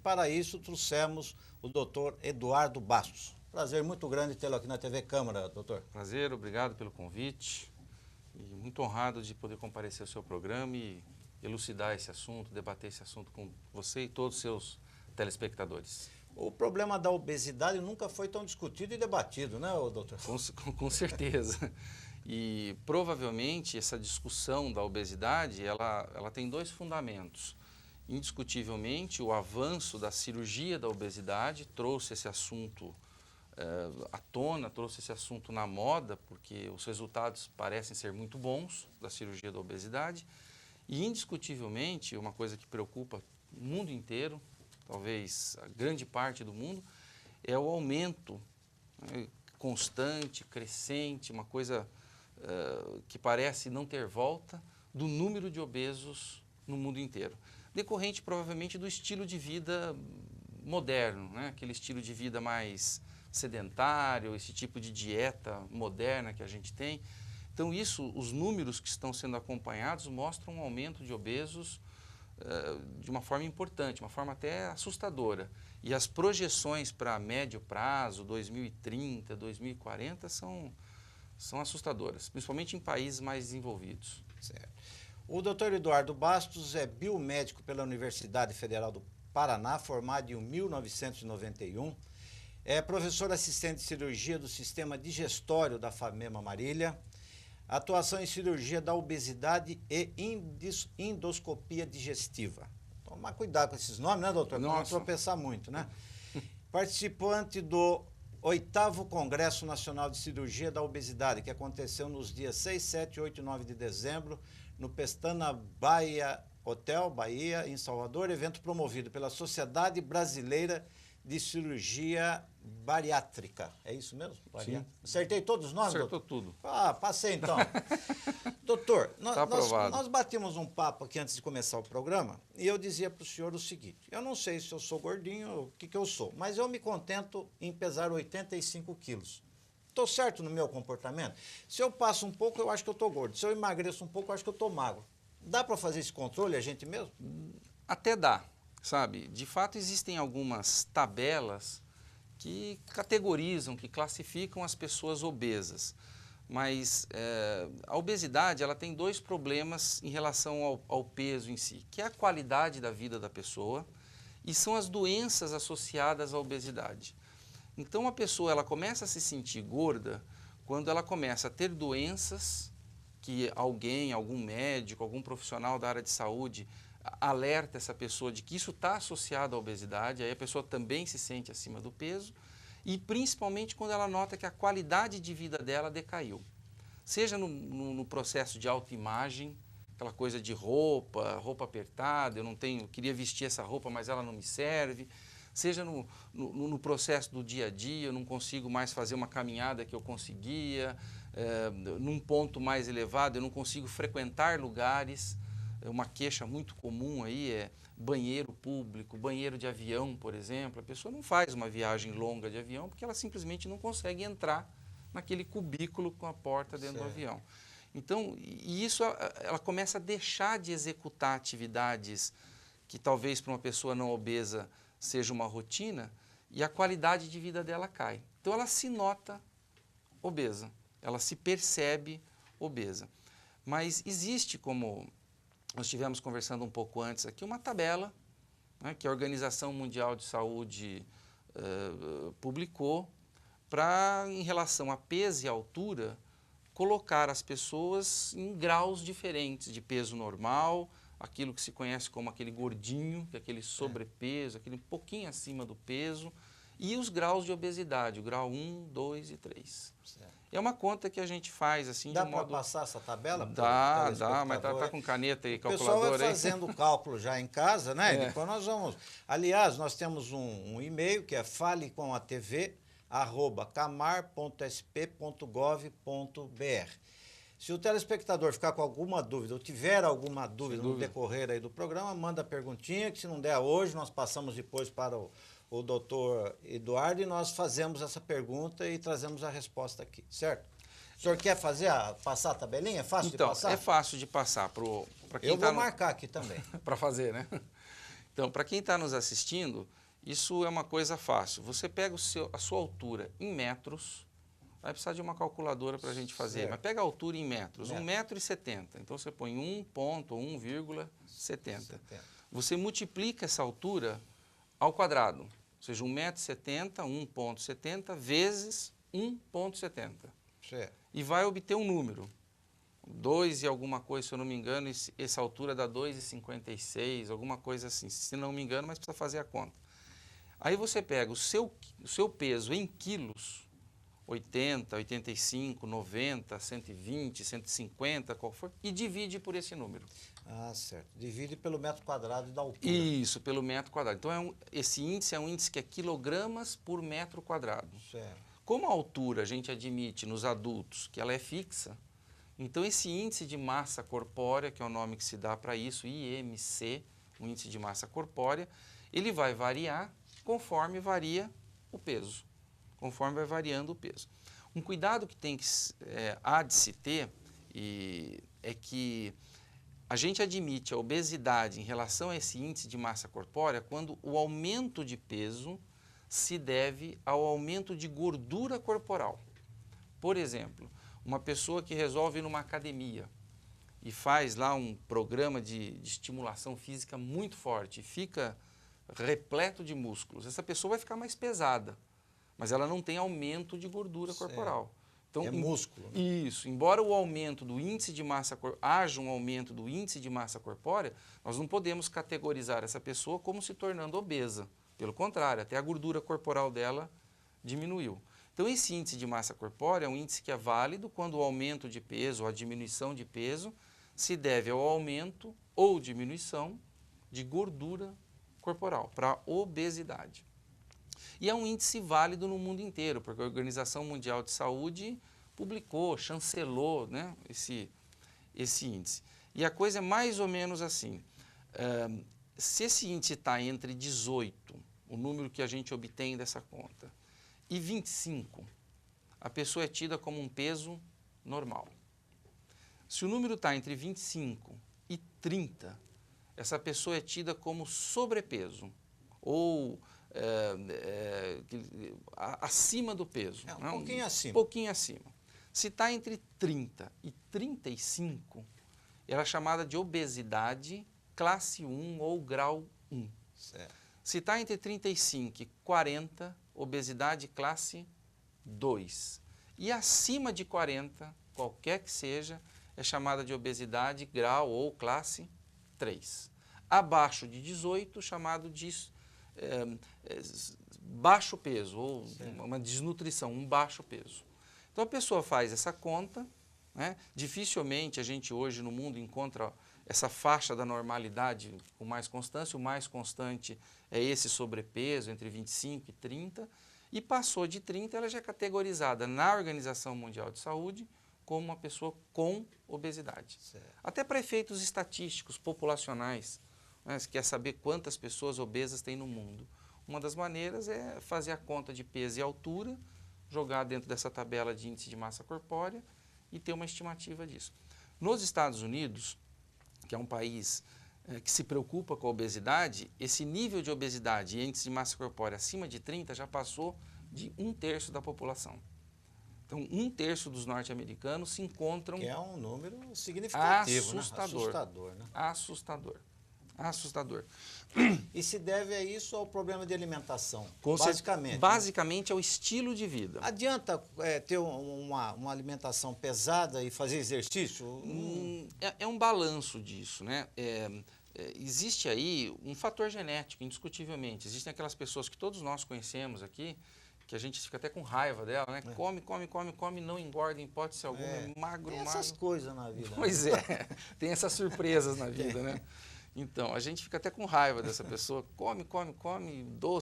para isso trouxemos o doutor Eduardo Bastos. Prazer muito grande tê-lo aqui na TV Câmara, doutor. Prazer, obrigado pelo convite. E muito honrado de poder comparecer ao seu programa e elucidar esse assunto, debater esse assunto com você e todos os seus telespectadores. O problema da obesidade nunca foi tão discutido e debatido, né, doutor? Com certeza. E provavelmente essa discussão da obesidade, ela tem dois fundamentos. Indiscutivelmente, o avanço da cirurgia da obesidade trouxe esse assunto à tona, trouxe esse assunto na moda, porque os resultados parecem ser muito bons da cirurgia da obesidade. E indiscutivelmente, uma coisa que preocupa o mundo inteiro, talvez a grande parte do mundo, é o aumento constante, crescente, uma coisa que parece não ter volta, do número de obesos no mundo inteiro. Decorrente provavelmente do estilo de vida moderno, né? Aquele estilo de vida mais sedentário, esse tipo de dieta moderna que a gente tem. Então os números que estão sendo acompanhados mostram um aumento de obesos de uma forma importante, uma forma até assustadora. E as projeções para médio prazo, 2030, 2040, são assustadoras, principalmente em países mais desenvolvidos. Certo. O doutor Eduardo Bastos é biomédico pela Universidade Federal do Paraná, formado em 1991. É professor assistente de cirurgia do Sistema Digestório da FAMEMA Marília. Atuação em cirurgia da obesidade e endoscopia digestiva. Tomar cuidado com esses nomes, né, doutor? Para não tropeçar muito, né? Participante do 8º Congresso Nacional de Cirurgia da Obesidade, que aconteceu nos dias 6, 7, 8 e 9 de dezembro, no Pestana Bahia Hotel, Bahia, em Salvador, evento promovido pela Sociedade Brasileira de Cirurgia Bariátrica. É isso mesmo? Sim. Acertei todos os nomes, Acertou doutor? tudo. Ah, passei então. Doutor, aprovado. nós batemos um papo aqui antes de começar o programa e eu dizia para o senhor o seguinte: eu não sei se eu sou gordinho ou o que eu sou, mas eu me contento em pesar 85 quilos. Estou certo no meu comportamento? Se eu passo um pouco, eu acho que eu estou gordo. Se eu emagreço um pouco, eu acho que eu estou magro. Dá para fazer esse controle a gente mesmo? Até dá, sabe? De fato, existem algumas tabelas que categorizam, que classificam as pessoas obesas. Mas a obesidade ela tem dois problemas em relação ao peso em si, que é a qualidade da vida da pessoa e são as doenças associadas à obesidade. Então, a pessoa ela começa a se sentir gorda quando ela começa a ter doenças que algum médico, algum profissional da área de saúde alerta essa pessoa de que isso está associado à obesidade, aí a pessoa também se sente acima do peso, e principalmente quando ela nota que a qualidade de vida dela decaiu. Seja no processo de autoimagem, aquela coisa de roupa apertada, eu queria vestir essa roupa, mas ela não me serve. Seja no processo do dia a dia, eu não consigo mais fazer uma caminhada que eu conseguia, num ponto mais elevado, eu não consigo frequentar lugares. Uma queixa muito comum aí é banheiro público, banheiro de avião, por exemplo. A pessoa não faz uma viagem longa de avião porque ela simplesmente não consegue entrar naquele cubículo com a porta dentro do avião. Então, isso ela começa a deixar de executar atividades que talvez para uma pessoa não obesa seja uma rotina e a qualidade de vida dela cai. Então, ela se nota obesa, ela se percebe obesa. Mas existe, como nós estivemos conversando um pouco antes aqui, uma tabela, né, que a Organização Mundial de Saúde publicou para, em relação a peso e altura, colocar as pessoas em graus diferentes de peso normal, aquilo que se conhece como aquele gordinho, que é aquele sobrepeso, aquele um pouquinho acima do peso, e os graus de obesidade, o grau 1, 2 e 3. Certo. É uma conta que a gente faz assim de modo... Dá para passar essa tabela? Dá, mas tá com caneta e calculadora. O pessoal vai fazendo o cálculo já em casa, né? Depois nós vamos... Aliás, nós temos um e-mail que é falecomatv@camar.sp.gov.br. Se o telespectador ficar com alguma dúvida ou tiver alguma dúvida no decorrer aí do programa, manda a perguntinha, que se não der hoje, nós passamos depois para o doutor Eduardo e nós fazemos essa pergunta e trazemos a resposta aqui, certo? O senhor quer passar a tabelinha? É fácil de passar? Então, é fácil de passar para quem Eu vou marcar aqui também. Para fazer, né? Então, para quem está nos assistindo, isso é uma coisa fácil. Você pega a sua altura em metros, vai precisar de uma calculadora para a gente fazer, Certo. mas pega a altura em metros, Metro. 1,70 m. Então, você põe 1,70. 70. Você multiplica essa altura ao quadrado, ou seja, 1,70 m, 1,70 vezes 1,70. Certo. E vai obter um número. 2 e alguma coisa, se eu não me engano, essa altura dá 2,56, alguma coisa assim, se não me engano, mas precisa fazer a conta. Aí você pega o seu peso em quilos, 80, 85, 90, 120, 150, qual for, e divide por esse número. Ah, certo. Divide pelo metro quadrado da altura. Isso, pelo metro quadrado. Então, esse índice é um índice que é quilogramas por metro quadrado. Certo. Como a altura a gente admite nos adultos que ela é fixa, então esse índice de massa corpórea, que é o nome que se dá para isso, IMC, o índice de massa corpórea, ele vai variar conforme varia o peso, conforme vai variando o peso. Um cuidado que há de se ter é que a gente admite a obesidade em relação a esse índice de massa corpórea quando o aumento de peso se deve ao aumento de gordura corporal. Por exemplo, uma pessoa que resolve ir numa academia e faz lá um programa de estimulação física muito forte e fica repleto de músculos, essa pessoa vai ficar mais pesada, mas ela não tem aumento de gordura corporal. Então, é músculo. Né? Isso. Embora o aumento do índice de massa haja um aumento do índice de massa corpórea, nós não podemos categorizar essa pessoa como se tornando obesa. Pelo contrário, até a gordura corporal dela diminuiu. Então, esse índice de massa corpórea é um índice que é válido quando o aumento de peso ou a diminuição de peso se deve ao aumento ou diminuição de gordura corporal, para obesidade. E é um índice válido no mundo inteiro, porque a Organização Mundial de Saúde publicou, chancelou, né, esse índice. E a coisa é mais ou menos assim. Se esse índice está entre 18, o número que a gente obtém dessa conta, e 25, a pessoa é tida como um peso normal. Se o número está entre 25 e 30, essa pessoa é tida como sobrepeso, ou acima do peso. Um pouquinho acima. Pouquinho acima. Se está entre 30 e 35, ela é chamada de obesidade classe 1 ou grau 1. Certo. Se está entre 35 e 40, obesidade classe 2. E acima de 40, qualquer que seja, é chamada de obesidade grau ou classe 3. Abaixo de 18, chamado de baixo peso, ou uma desnutrição, um baixo peso. Então a pessoa faz essa conta, né? Dificilmente a gente hoje no mundo encontra essa faixa da normalidade com mais constância. O mais constante é esse sobrepeso, entre 25 e 30, e passou de 30, ela já é categorizada na Organização Mundial de Saúde como uma pessoa com obesidade. Certo. Até para efeitos estatísticos, populacionais, né? Você quer saber quantas pessoas obesas tem no mundo. Uma das maneiras é fazer a conta de peso e altura, jogar dentro dessa tabela de índice de massa corpórea e ter uma estimativa disso. Nos Estados Unidos, que é um país que se preocupa com a obesidade, esse nível de obesidade e índice de massa corpórea acima de 30 já passou de 1/3 da população. Então, 1/3 dos norte-americanos se encontram... Que é um número significativo, assustador. Né? Assustador, né? Assustador. Assustador. E se deve a isso ao problema de alimentação, basicamente. Né? Basicamente é o estilo de vida. Adianta ter uma alimentação pesada e fazer exercício? É um balanço disso, né? Existe aí um fator genético, indiscutivelmente. Existem aquelas pessoas que todos nós conhecemos aqui, que a gente fica até com raiva dela, né? Come, não engorda em hipótese alguma, é magro, tem essas coisas na vida. Pois é, tem essas surpresas na vida, né? Então, a gente fica até com raiva dessa pessoa, come, doce,